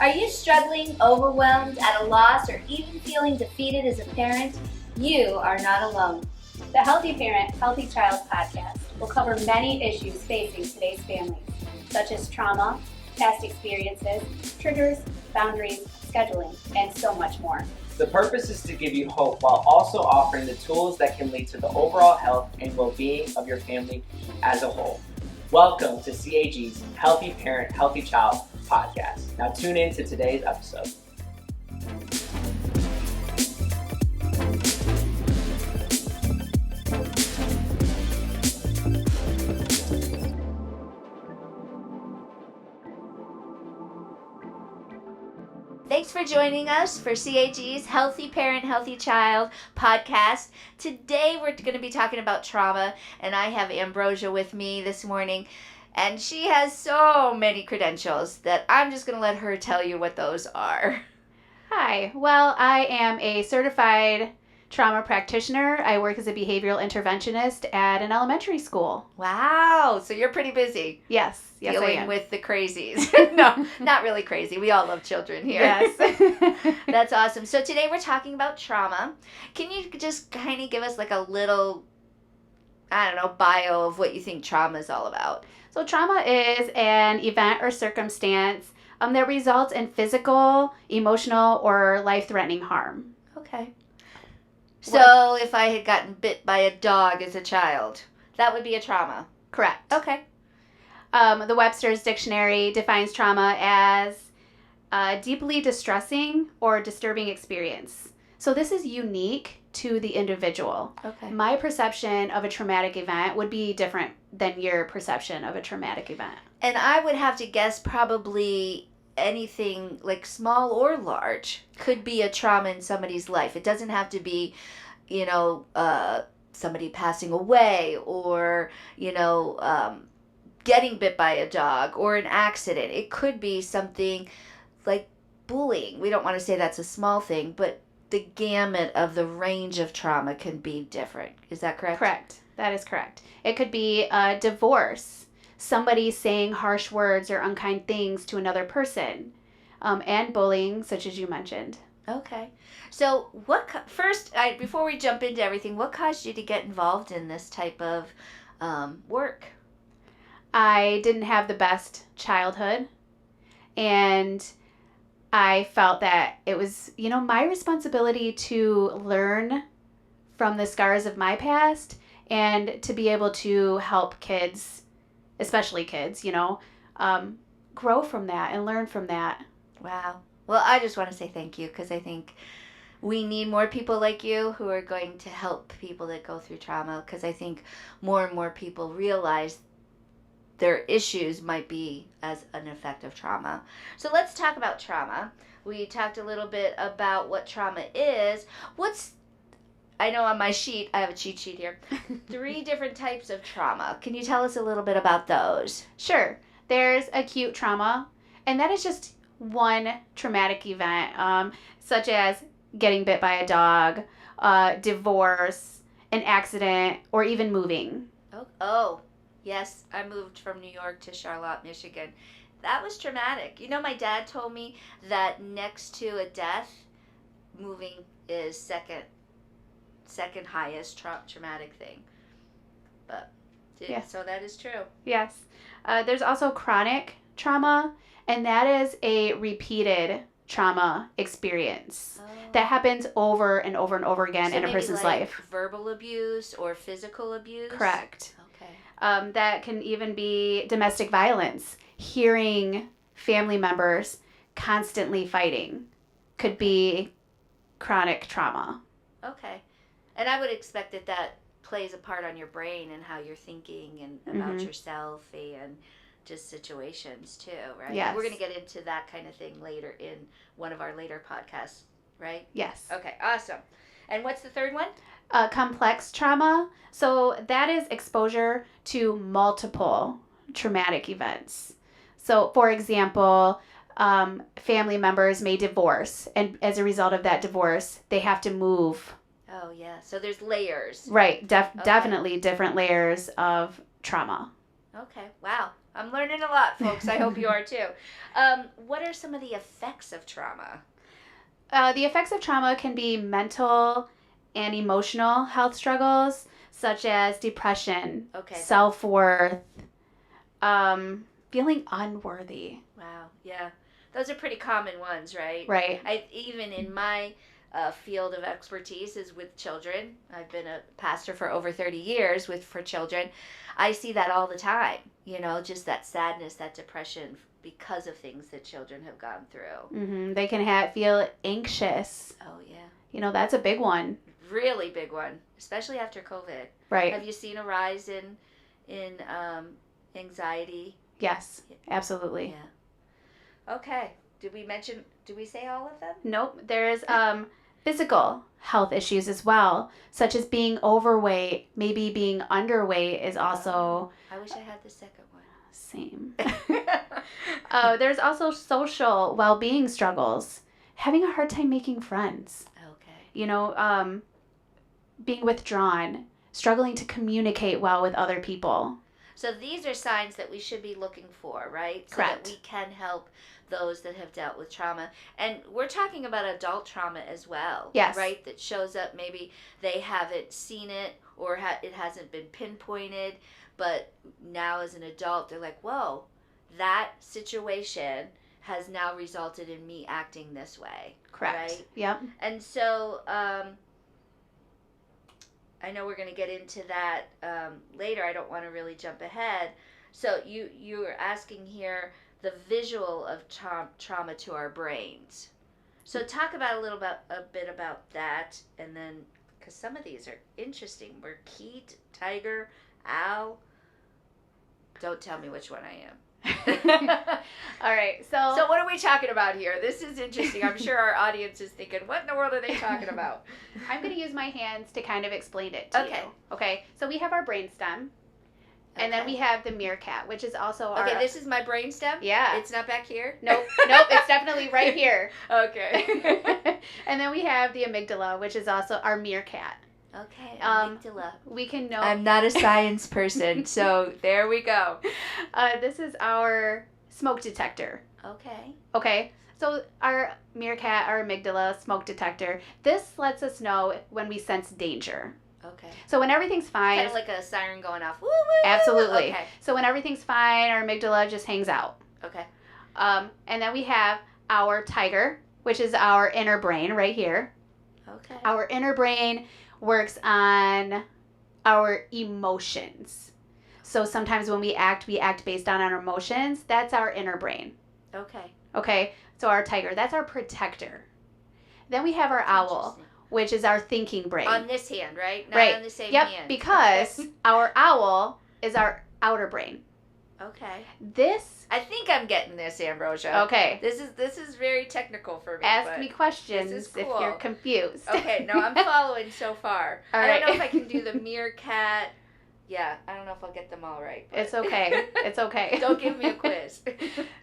Are you struggling, overwhelmed, at a loss, or even feeling defeated as a parent? You are not alone. The Healthy Parent, Healthy Child podcast will cover many issues facing today's families, such as trauma, past experiences, triggers, boundaries, scheduling, and so much more. The purpose is to give you hope while also offering the tools that can lead to the overall health and well-being of your family as a whole. Welcome to CAG's Healthy Parent, Healthy Child podcast. Now tune in to today's episode. Thanks for joining us for CAG's Healthy Parent, Healthy Child podcast. Today we're going to be talking about trauma, and I have Ambrosia with me this morning, and she has so many credentials that I'm just going to let her tell you what those are. Hi, well, I am a certified trauma practitioner. I work as a behavioral interventionist at an elementary school. Wow, so you're pretty busy. Yes, I Dealing am. with the crazies. No, not really crazy. We all love children here. Yes. That's awesome. So today we're talking about trauma. Can you just kind of give us like a little, bio of what you think trauma is all about? So trauma is an event or circumstance that results in physical, emotional, or life-threatening harm. Okay. So if I had gotten bit by a dog as a child, that would be a trauma. Correct. Okay. The Webster's Dictionary defines trauma as a deeply distressing or disturbing experience. So this is unique to the individual. Okay. My perception of a traumatic event would be different than your perception of a traumatic event. And I would have to guess probably anything like small or large could be a trauma in somebody's life. It doesn't have to be, somebody passing away or, getting bit by a dog or an accident. It could be something like bullying. We don't want to say that's a small thing, but the gamut of the range of trauma can be different. Is that correct? Correct. That is correct. It could be a divorce, somebody saying harsh words or unkind things to another person, and bullying, such as you mentioned. Okay. So before we jump into everything, what caused you to get involved in this type of work? I didn't have the best childhood, and I felt that it was, my responsibility to learn from the scars of my past and to be able to help kids, especially kids, grow from that and learn from that. Wow. Well, I just want to say thank you because I think we need more people like you who are going to help people that go through trauma, because I think more and more people realize their issues might be as an effect of trauma. So let's talk about trauma. We talked a little bit about what trauma is. I know on my sheet, I have a cheat sheet here, 3 different types of trauma. Can you tell us a little bit about those? Sure. There's acute trauma, and that is just one traumatic event, such as getting bit by a dog, divorce, an accident, or even moving. Oh. Yes, I moved from New York to Charlotte, Michigan. That was traumatic. My dad told me that next to a death, moving is second highest traumatic thing. But Yes. So that is true. Yes. There's also chronic trauma, and that is a repeated trauma experience that happens over and over and over again in a person's life. Verbal abuse or physical abuse? Correct. Okay. That can even be domestic violence. Hearing family members constantly fighting could be chronic trauma. Okay. And I would expect that plays a part on your brain and how you're thinking and about yourself and just situations too, right? Yes. We're going to get into that kind of thing later in one of our later podcasts, right? Yes. Okay, awesome. And what's the third one? Complex trauma. So that is exposure to multiple traumatic events. So, for example, family members may divorce, and as a result of that divorce, they have to move. Oh, yeah. So there's layers. Right. Definitely different layers of trauma. Okay. Wow. I'm learning a lot, folks. I hope you are too. What are some of the effects of trauma? The effects of trauma can be mental and emotional health struggles, such as depression, Okay. self-worth, feeling unworthy. Wow. Yeah. Those are pretty common ones, right? Right. Even in my field of expertise is with children. I've been a pastor for over 30 years for children. I see that all the time. Just that sadness, that depression because of things that children have gone through. They can feel anxious. Oh yeah. That's a big one. Really big one, especially after COVID. Right. Have you seen a rise in anxiety? Yes, absolutely. Yeah. Okay. Did we say all of them? Nope. There's physical health issues as well, such as being overweight, maybe being underweight is also I wish I had the second one. same. There's also social well-being struggles, having a hard time making friends. Okay. Being withdrawn, struggling to communicate well with other people. So these are signs that we should be looking for, right? So Correct. that we can help those that have dealt with trauma. And we're talking about adult trauma as well. Yes. Right? That shows up, maybe they haven't seen it or it hasn't been pinpointed, but now as an adult, they're like, whoa, that situation has now resulted in me acting this way. Correct. Right? Yep. And so I know we're going to get into that later. I don't want to really jump ahead. So you are asking here the visual of trauma to our brains. So talk about a bit about that, and then because some of these are interesting. We're Keat, tiger, owl. Don't tell me which one I am. All right. So what are we talking about here? This is interesting. I'm sure our audience is thinking, what in the world are they talking about? I'm going to use my hands to kind of explain it to you. Okay. So we have our brainstem, and then we have the meerkat, which is also our... Okay, this is my brainstem? Yeah. It's not back here? Nope, it's definitely right here. Okay. And then we have the amygdala, which is also our meerkat. Okay, amygdala. We can know... I'm not a science person, so there we go. This is our smoke detector. Okay. Okay, so our meerkat, our amygdala, smoke detector, this lets us know when we sense danger. Okay. So when everything's fine... Kind of like a siren going off. Woo, woo, absolutely. Okay. So when everything's fine, our amygdala just hangs out. Okay. And then we have our tiger, which is our inner brain right here. Okay. Our inner brain works on our emotions. So sometimes when we act based on our emotions. That's our inner brain. Okay. Okay, so our tiger, that's our protector. Then we have our owl, which is our thinking brain. On this hand, right? Not right. on the same yep, hand. because our owl is our outer brain. Okay. This... I think I'm getting this, Ambrosia. Okay. This is very technical for me. Ask me questions this is cool. if you're confused. Okay, no, I'm following so far. All I right. don't know if I can do the meerkat. Yeah, I don't know if I'll get them all right. It's okay. It's okay. Don't give me a quiz.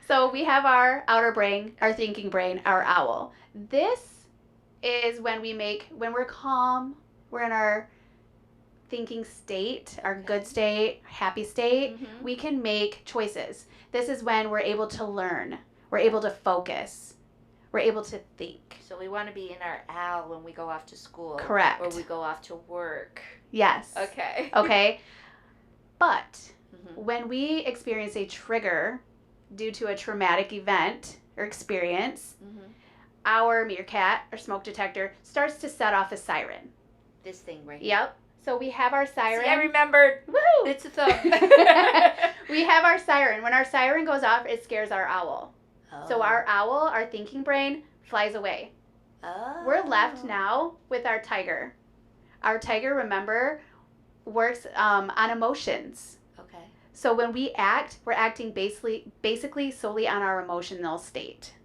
So we have our outer brain, our thinking brain, our owl. This is when we're calm, we're in our thinking state, our good state, happy state, Mhm. we can make choices. This is when we're able to learn, we're able to focus, we're able to think. So we want to be in our owl when we go off to school. Correct. Or we go off to work. Yes. Okay. Okay. But Mhm. when we experience a trigger due to a traumatic event or experience, Mhm. our meerkat, or smoke detector, starts to set off a siren. This thing right here. Yep. So we have our siren. See, I remembered. Woo! It's a thumb. We have our siren. When our siren goes off, it scares our owl. Oh. So our owl, our thinking brain, flies away. Oh. We're left now with our tiger. Our tiger, remember, works on emotions. Okay. So when we act, we're acting basically solely on our emotional state.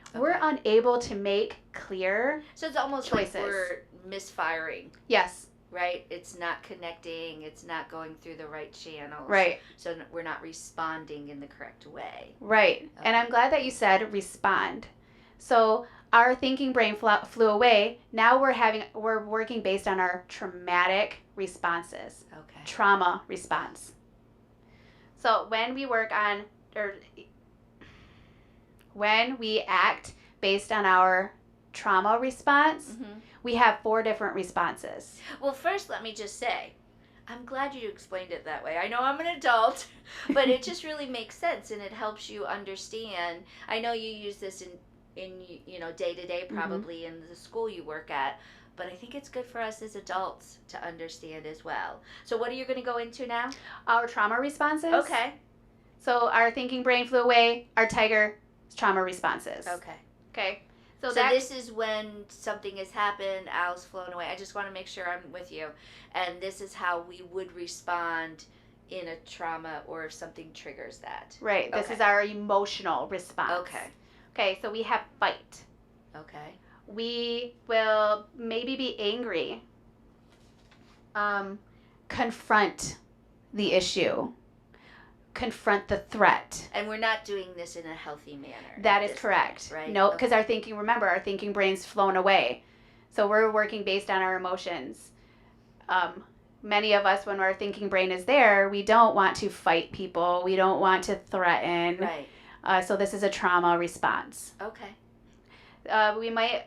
Okay. We're unable to make clear So it's almost choices. like we're misfiring, Yes, right? It's not connecting. It's not going through the right channels. right, So we're not responding in the correct way. right. And Okay. I'm glad that you said respond. So our thinking brain flew away. Now we're working based on our traumatic responses, Okay. trauma response. So when we work on, or when we act based on our trauma response, Mm-hmm. we have 4 different responses. Well, first, let me just say, I'm glad you explained it that way. I know I'm an adult, but it just really makes sense, and it helps you understand. I know you use this in day to day, probably in the school you work at, but I think it's good for us as adults to understand as well. So, what are you going to go into now? Our trauma responses. Okay. So our thinking brain flew away. Our tiger trauma responses. Okay. Okay. So this is when something has happened, Al's flown away. I just want to make sure I'm with you. And this is how we would respond in a trauma or if something triggers that. Right. This Okay. is our emotional response. Okay. Okay, so we have fight. Okay. We will maybe be angry. Confront the issue. Confront the threat. And we're not doing this in a healthy manner. That at is this correct. point, right? No, Okay. because our thinking brain's flown away. So we're working based on our emotions. Many of us, when our thinking brain is there, we don't want to fight people. We don't want to threaten. Right. So this is a trauma response. Okay. We might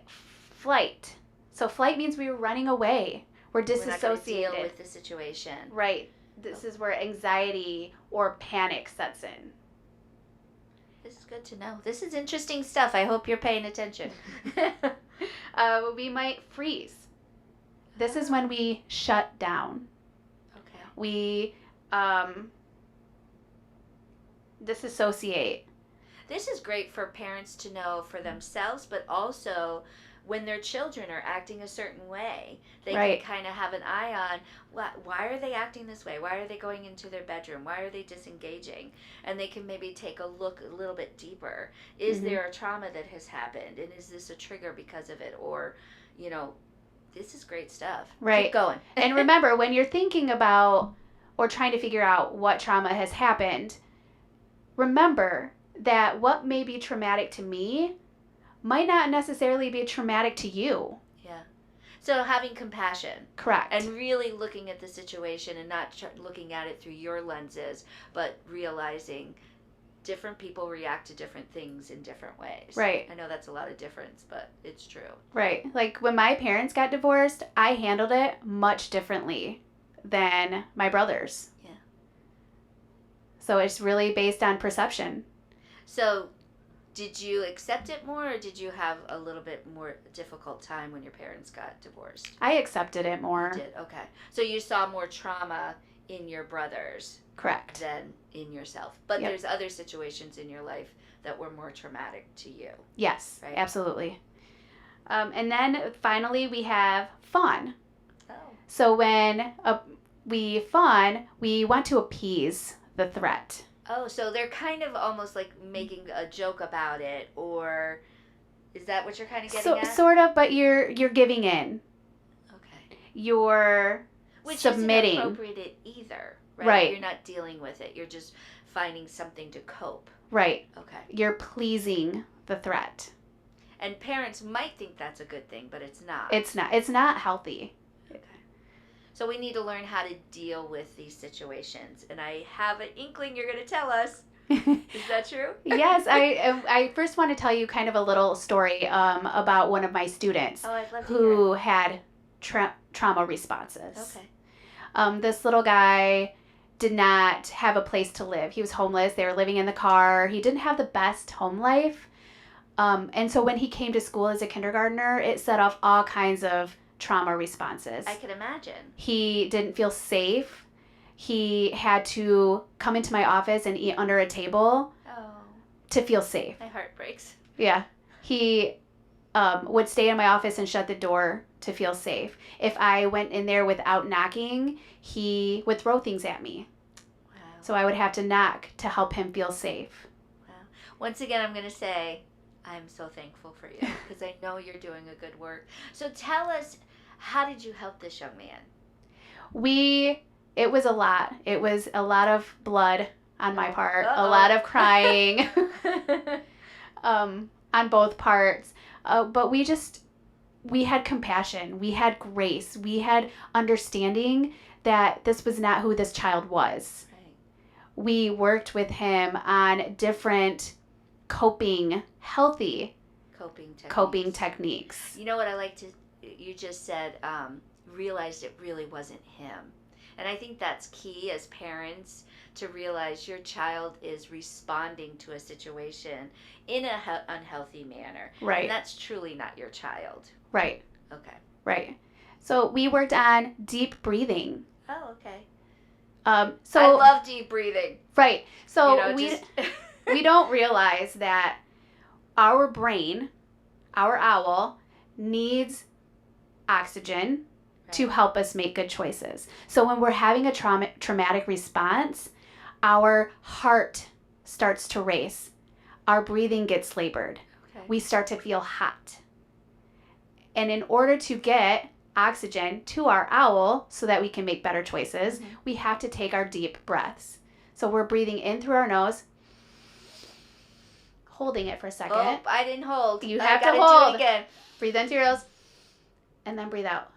flight. So flight means we were running away. We're We're not going to disassociated. deal with the situation. Right. This is where anxiety or panic sets in. This is good to know. This is interesting stuff. I hope you're paying attention. We might freeze. This is when we shut down. Okay. We disassociate. This is great for parents to know for themselves, but also when their children are acting a certain way, they Right. can kind of have an eye on why are they acting this way? Why are they going into their bedroom? Why are they disengaging? And they can maybe take a look a little bit deeper. Is Mhm. there a trauma that has happened? And is this a trigger because of it? Or, this is great stuff. Right. Keep going. And remember, when you're thinking about or trying to figure out what trauma has happened, remember that what may be traumatic to me might not necessarily be traumatic to you. Yeah. So having compassion. Correct. And really looking at the situation and not looking at it through your lenses, but realizing different people react to different things in different ways. Right. I know that's a lot of difference, but it's true. Right. Like when my parents got divorced, I handled it much differently than my brothers. Yeah. So it's really based on perception. So did you accept it more, or did you have a little bit more difficult time when your parents got divorced? I accepted it more. You did. Okay. So you saw more trauma in your brothers Correct. than in yourself. But Yep. there's other situations in your life that were more traumatic to you. Yes, Right. absolutely. And then finally we have fawn. Oh. So when we fawn, we want to appease the threat. Oh, so they're kind of almost like making a joke about it, or is that what you're kind of getting So at? sort of, but you're giving in. Okay. You're Which submitting. isn't appropriate either, right? Right. You're not dealing with it. You're just finding something to cope. Right. Okay. You're pleasing the threat. And parents might think that's a good thing, but it's not. It's not. It's not healthy. Okay. So we need to learn how to deal with these situations. And I have an inkling you're going to tell us. Is that true? Yes, I first want to tell you kind of a little story about one of my students Oh, I'd love to hear who had trauma responses. it. Okay. This little guy did not have a place to live. He was homeless. They were living in the car. He didn't have the best home life. And so when he came to school as a kindergartner, it set off all kinds of trauma responses. I can imagine. He didn't feel safe. He had to come into my office and eat under a table Oh, to feel safe. my heart breaks. Yeah. He would stay in my office and shut the door to feel safe. If I went in there without knocking, he would throw things at me. Wow. So I would have to knock to help him feel safe. Wow. Once again, I'm going to say I'm so thankful for you because I know you're doing a good work. So tell us, how did you help this young man? It was a lot. It was a lot of blood on my part, a Uh-oh. lot of crying on both parts. But we had compassion. We had grace. We had understanding that this was not who this child was. Right. we worked with him on different healthy coping techniques. You know what I like to, you just said, realized it really wasn't him. And I think that's key as parents, to realize your child is responding to a situation in an unhealthy manner. Right. And that's truly not your child. Right. Okay. Right. So we worked on deep breathing. Oh, okay. So I love deep breathing. Right. So You know, we don't realize that our brain, our owl, needs oxygen to help us make good choices. So when we're having a traumatic response, our heart starts to race. Our breathing gets labored. Okay. We start to feel hot. And in order to get oxygen to our owl so that we can make better choices, we have to take our deep breaths. So we're breathing in through our nose, holding it for a second. Oh, I didn't hold. You have to gotta hold. do it again. Breathe into your nose, and then breathe out.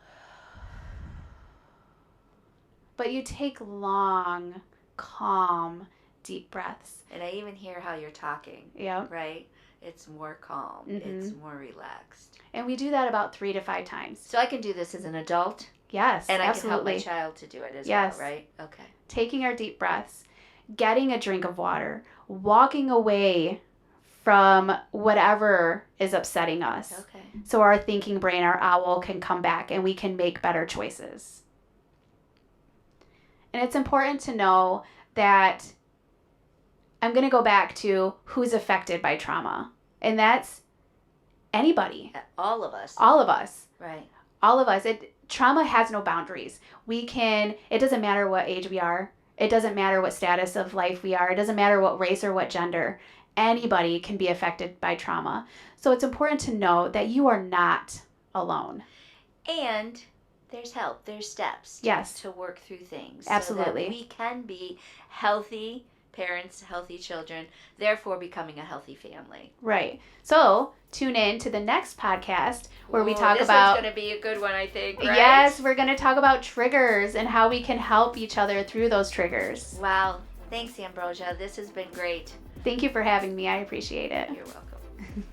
But you take long, calm, deep breaths. And I even hear how you're talking. Yeah. Right? It's more calm. It's more relaxed. And we do that about 3 to 5 times. So I can do this as an adult? Yes, and absolutely. I can help my child to do it as Yes. well, right? Okay. Taking our deep breaths, getting a drink of water, walking away from whatever is upsetting us. Okay. So our thinking brain, our owl, can come back and we can make better choices. And it's important to know that I'm going to go back to who's affected by trauma. And that's anybody. All of us. All of us. Right. All of us. Trauma has no boundaries. It doesn't matter what age we are. It doesn't matter what status of life we are. It doesn't matter what race or what gender. Anybody can be affected by trauma. So it's important to know that you are not alone. And there's help. There's steps to work through things. Absolutely. So that we can be healthy parents, healthy children, therefore becoming a healthy family. Right. So tune in to the next podcast where we talk this about... This one's going to be a good one, I think, right? Yes, we're going to talk about triggers and how we can help each other through those triggers. Wow. Thanks, Ambrosia. This has been great. Thank you for having me. I appreciate it. You're welcome.